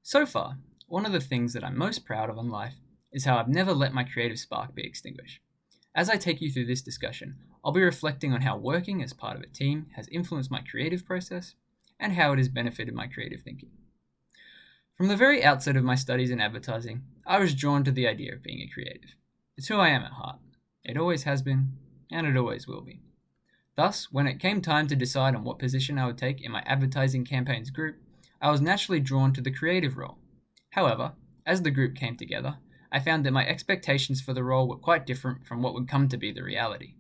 So far, one of the things that I'm most proud of in life is how I've never let my creative spark be extinguished. As I take you through this discussion, I'll be reflecting on how working as part of a team has influenced my creative process and how it has benefited my creative thinking. From the very outset of my studies in advertising, I was drawn to the idea of being a creative. It's who I am at heart. It always has been, and it always will be. Thus, when it came time to decide on what position I would take in my advertising campaigns group, I was naturally drawn to the creative role. However, as the group came together, I found that my expectations for the role were quite different from what would come to be the reality.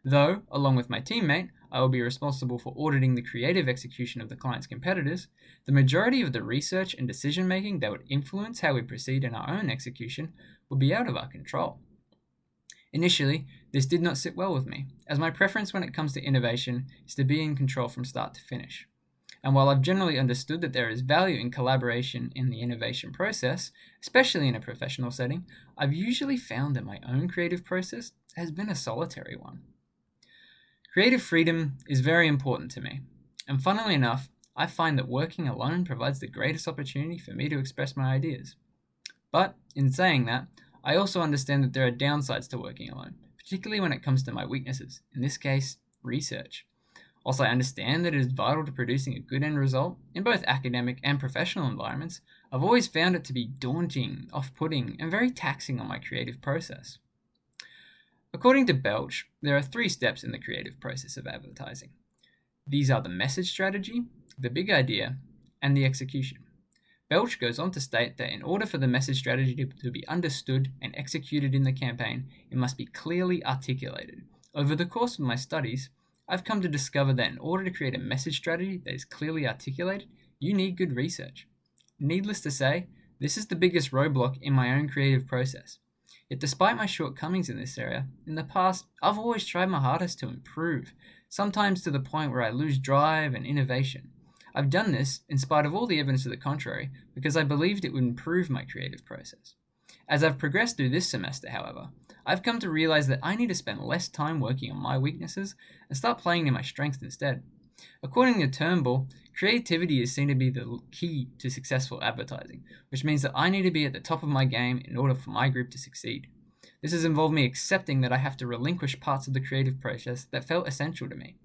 Though, along with my teammate, I will be responsible for auditing the creative execution of the client's competitors, the majority of the research and decision making that would influence how we proceed in our own execution would be out of our control. Initially, this did not sit well with me, as my preference when it comes to innovation is to be in control from start to finish. And while I've generally understood that there is value in collaboration in the innovation process, especially in a professional setting, I've usually found that my own creative process has been a solitary one. Creative freedom is very important to me, and funnily enough, I find that working alone provides the greatest opportunity for me to express my ideas. But, in saying that, I also understand that there are downsides to working alone, particularly when it comes to my weaknesses, in this case, research. Whilst I understand that it is vital to producing a good end result in both academic and professional environments, I've always found it to be daunting, off-putting, and very taxing on my creative process. According to Belch, there are 3 steps in the creative process of advertising. These are the message strategy, the big idea, and the execution. Belch goes on to state that in order for the message strategy to be understood and executed in the campaign, it must be clearly articulated. Over the course of my studies, I've come to discover that in order to create a message strategy that is clearly articulated, you need good research. Needless to say, this is the biggest roadblock in my own creative process. Yet despite my shortcomings in this area, in the past, I've always tried my hardest to improve, sometimes to the point where I lose drive and innovation. I've done this, in spite of all the evidence to the contrary, because I believed it would improve my creative process. As I've progressed through this semester, however, I've come to realize that I need to spend less time working on my weaknesses and start playing to my strengths instead. According to Turnbull, creativity is seen to be the key to successful advertising, which means that I need to be at the top of my game in order for my group to succeed. This has involved me accepting that I have to relinquish parts of the creative process that felt essential to me.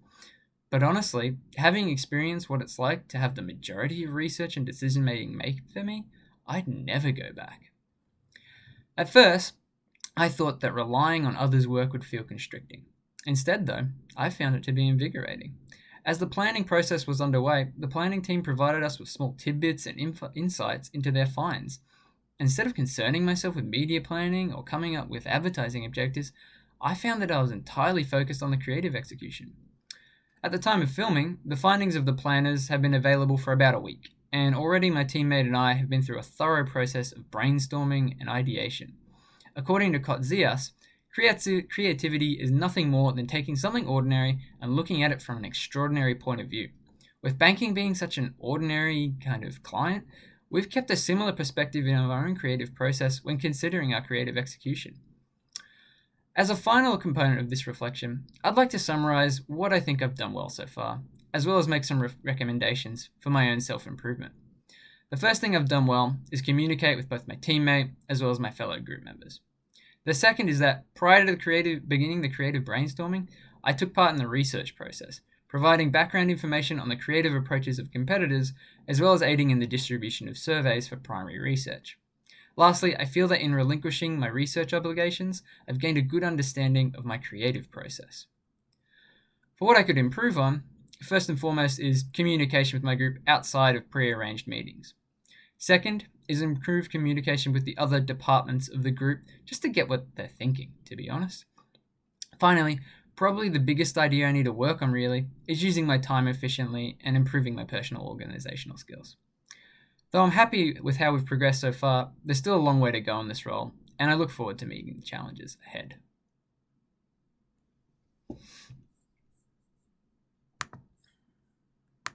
But honestly, having experienced what it's like to have the majority of research and decision making made for me, I'd never go back. At first, I thought that relying on others' work would feel constricting. Instead, though, I found it to be invigorating. As the planning process was underway, the planning team provided us with small tidbits and insights into their finds. Instead of concerning myself with media planning or coming up with advertising objectives, I found that I was entirely focused on the creative execution. At the time of filming, the findings of the planners have been available for about a week, and already my teammate and I have been through a thorough process of brainstorming and ideation. According to Kotzias, creativity is nothing more than taking something ordinary and looking at it from an extraordinary point of view. With banking being such an ordinary kind of client, we've kept a similar perspective in our own creative process when considering our creative execution. As a final component of this reflection, I'd like to summarize what I think I've done well so far, as well as make some recommendations for my own self-improvement. The first thing I've done well is communicate with both my teammate as well as my fellow group members. The second is that prior to beginning the creative brainstorming, I took part in the research process, providing background information on the creative approaches of competitors, as well as aiding in the distribution of surveys for primary research. Lastly, I feel that in relinquishing my research obligations, I've gained a good understanding of my creative process. For what I could improve on, first and foremost is communication with my group outside of pre-arranged meetings. Second is improved communication with the other departments of the group, just to get what they're thinking, to be honest. Finally, probably the biggest idea I need to work on really is using my time efficiently and improving my personal organizational skills. Though I'm happy with how we've progressed so far, there's still a long way to go in this role, and I look forward to meeting the challenges ahead.